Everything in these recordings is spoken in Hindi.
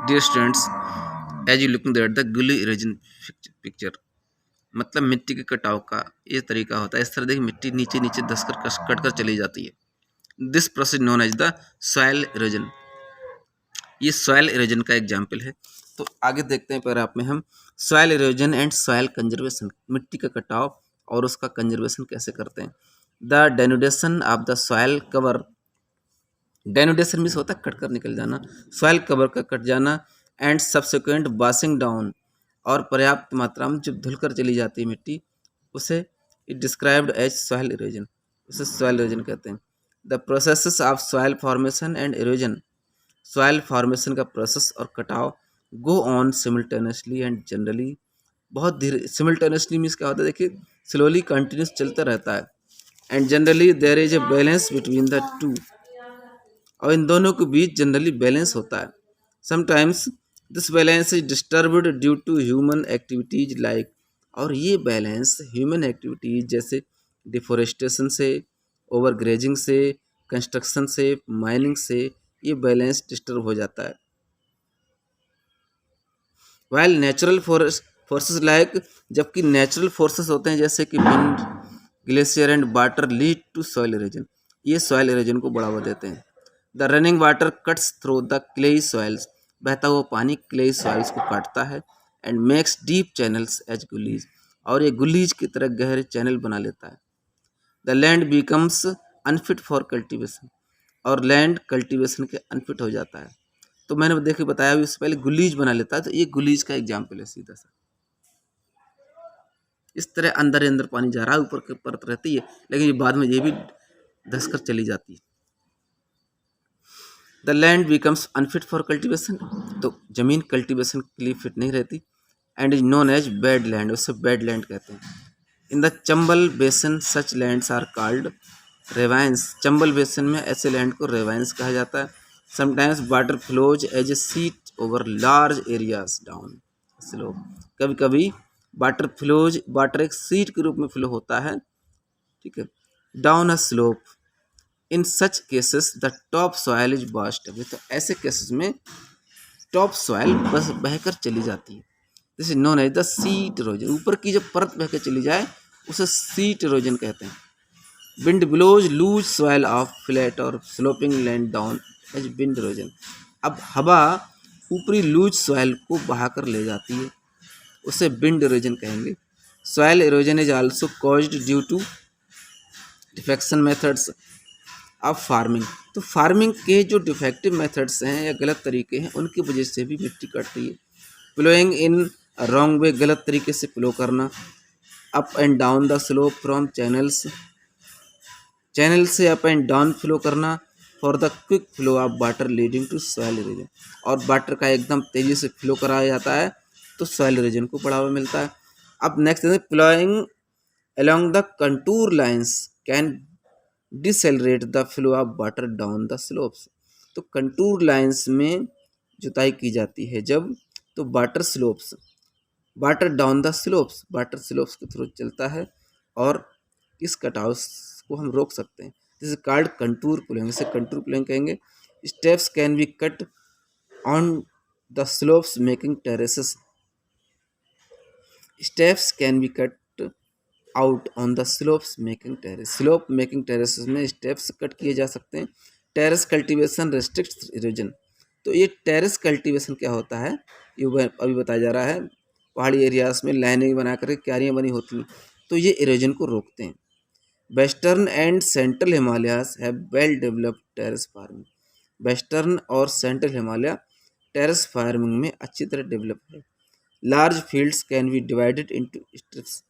Dear students, as you looking that the gully erosion picture, मतलब मिट्टी के कटाव का ये तरीका होता है। इस तरह देखिए मिट्टी नीचे नीचे धंसकर कट कर चली जाती है। This process known as the soil erosion. ये सॉइल इरोजन का एग्जाम्पल है। तो आगे देखते हैं पैराग्राफ में हम soil erosion and soil conservation, मिट्टी का कटाव और उसका कंजर्वेशन कैसे करते हैं। The denudation of the soil cover, denudation means होता है कट कर निकल जाना, सॉइल कवर का कट जाना, एंड सब्सिक्वेंट वाशिंग डाउन, और पर्याप्त मात्रा में जब धुलकर चली जाती है मिट्टी उसे it described as soil erosion, उसे सॉइल इरोजन कहते हैं। The processes of soil formation and erosion, soil formation का प्रोसेस और कटाव go on simultaneously and generally, बहुत धीरे, सिमिल्टेनियसली मीन्स क्या होता है देखिए स्लोली कंटिन्यूस चलता रहता है, and generally there is a balance between the two, और इन दोनों के बीच जनरली बैलेंस होता है। Sometimes this balance is disturbed due to human activities like, और ये बैलेंस ह्यूमन एक्टिविटीज जैसे डिफोरेस्टेशन से, ओवरग्रेजिंग से, कंस्ट्रक्शन से, माइनिंग से ये बैलेंस डिस्टर्ब हो जाता है। वाइल नेचुरल फोर्सेस लाइक, जबकि नेचुरल फोर्सेस होते हैं जैसे कि wind, glacier and water lead to soil erosion, ये सॉइल इरोजन को बढ़ावा देते हैं। The running water cuts through the clayey soils, बहता हुआ पानी क्लेई सॉइल्स को काटता है, and makes deep channels as gullies, और ये गुलीज की तरह गहरे चैनल बना लेता है। The land becomes unfit for cultivation, और लैंड कल्टीवेशन के अनफिट हो जाता है। तो मैंने देखिए बताया भी, उससे पहले गुलीज बना लेता है, तो ये गुलीज का एग्जाम्पल है सीधा सा। इस तरह अंदर अंदर पानी जा रहा है, ऊपर की परत रहती है, लेकिन ये बाद में ये भी धंसकर चली जाती है। The land becomes unfit for cultivation, तो जमीन कल्टीवेशन के लिए फिट नहीं रहती, and is known as bad land, उससे बैड लैंड कहते हैं। In the Chambal basin such lands are called ravines, Chambal basin में ऐसे लैंड को रेवाइंस कहा जाता है। Sometimes water flows as a sheet over large areas down slope, कभी कभी वाटर एक सीट के रूप में फ्लो होता है, ठीक है, down a slope. In such cases the top soil is washed away, तो ऐसे केसेस में टॉप सॉइल बस बहकर चली जाती है। This is known as the sheet erosion, ऊपर की जब परत बहकर चली जाए उसे सीट इरोजन कहते हैं। Wind blows loose soil off flat और sloping land down as wind erosion, अब हवा ऊपरी लूज सॉइल को बहाकर ले जाती है, उसे विंड इरोजन कहेंगे। Soil erosion is also caused due to defective methods of farming, तो फार्मिंग के जो डिफेक्टिव मेथड्स हैं या गलत तरीके हैं उनकी वजह से भी मिट्टी कटती है। फ्लोइंग इन रॉन्ग वे, गलत तरीके से फ्लो करना। Up and down the slope from channels, channel से अप एंड डाउन फ्लो करना। For the quick flow of water leading to soil erosion, और वाटर का एकदम तेजी से फ्लो कराया जाता है तो सॉइल इरोजन को बढ़ावा मिलता है। अब नेक्स्ट है flowing along the contour lines can decelerate the flow of water down the slopes, तो कंटूर लाइंस में जुताई की जाती है जब, तो water down the slopes, water slopes के थ्रू चलता है और इस कटाव को हम रोक सकते हैं। This is called contour pulling, इसे कंटूर पुलिंग कहेंगे। Steps can be cut on the slopes making terraces, steps can be cut out on the slopes making terrace, slope making terraces में स्टेप्स कट किए जा सकते हैं। टेरेस कल्टीवेशन रेस्ट्रिक्ट्स इरोजन, तो ये टेरेस कल्टीवेशन क्या होता है ये अभी बताया जा रहा है। पहाड़ी एरियाज में लाइनें बना कर क्यारियाँ बनी होती हैं, तो ये इरोजन को रोकते हैं। Western and central Himalayas have well developed terrace farming, western और सेंट्रल हिमालय टेरेस फार्मिंग में अच्छी तरह डेवलप है। Large fields can be divided into strips,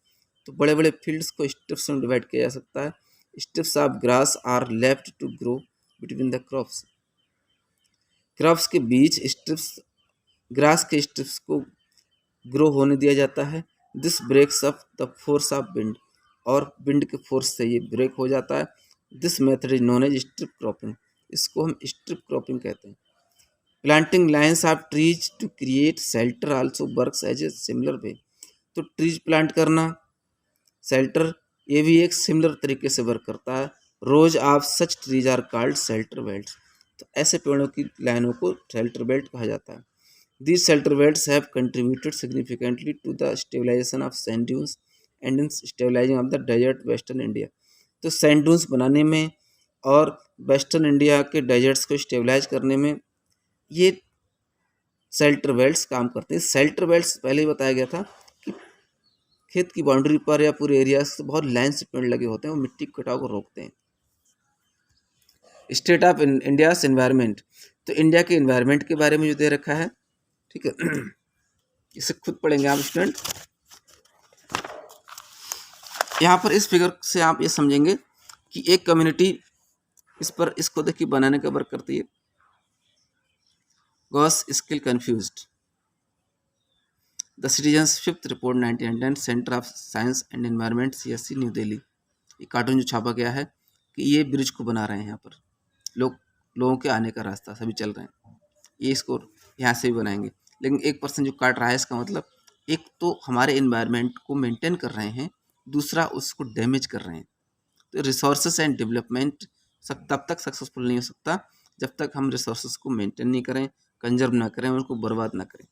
तो बड़े बड़े फील्ड्स को स्ट्रिप्स में डिवाइड किया जा सकता है। Strips of grass are left to grow between the crops, crops के बीच स्ट्रिप्स, ग्रास के स्ट्रिप्स को ग्रो होने दिया जाता है। This breaks up the force of wind, और विंड के फोर्स से ये ब्रेक हो जाता है। This method is known as strip cropping, इसको हम स्ट्रिप क्रॉपिंग कहते हैं। Planting lines of trees to create shelter also works as a similar वे, तो ट्रीज प्लांट करना, शेल्टर, ये भी एक सिमिलर तरीके से वर्क करता है। Rows of such trees are called shelter belt, तो ऐसे पेड़ों की लाइनों को शेल्टर बेल्ट कहा जाता है। These shelter belts have contributed significantly to the stabilization of sand dunes and in stabilizing of the desert western India. तो सैंड dunes बनाने में और वेस्टर्न इंडिया के डेजर्ट्स को स्टेबलाइज करने में ये शेल्टर बेल्ट्स काम करते हैं। शेल्टर बेल्ट्स पहले ही बताया गया था कि खेत की बाउंड्री पर या पूरे एरिया से बहुत लाइन से पेड़ लगे होते हैं, वो मिट्टी के कटाव को रोकते हैं। स्टेट ऑफ इंडियाज एनवायरनमेंट, तो इंडिया के एनवायरनमेंट के बारे में जो दे रखा है, ठीक है, इसे खुद पढ़ेंगे आप स्टूडेंट। यहाँ पर इस फिगर से आप ये समझेंगे कि एक कम्युनिटी इसको देखिए बनाने का वर्क करती है। Gauss skill confused, the citizens fifth report 1910, centre of science and environment, CSE, new Delhi. ये कार्टून जो छापा गया है कि ये ब्रिज को बना रहे हैं, यहाँ पर लोगों के आने का रास्ता सभी चल रहे हैं, ये इसको यहाँ से भी बनाएंगे। लेकिन 1% जो काट रहा है, इसका मतलब एक तो हमारे एनवायरनमेंट को मेंटेन कर रहे हैं, दूसरा उसको डैमेज कर रहे हैं। तो रिसोर्सेस एंड डेवलपमेंट तब तक सक्सेसफुल नहीं हो सकता जब तक हम रिसोर्सेस को मेंटेन नहीं करें, कंजर्व ना करें, उनको बर्बाद ना करें।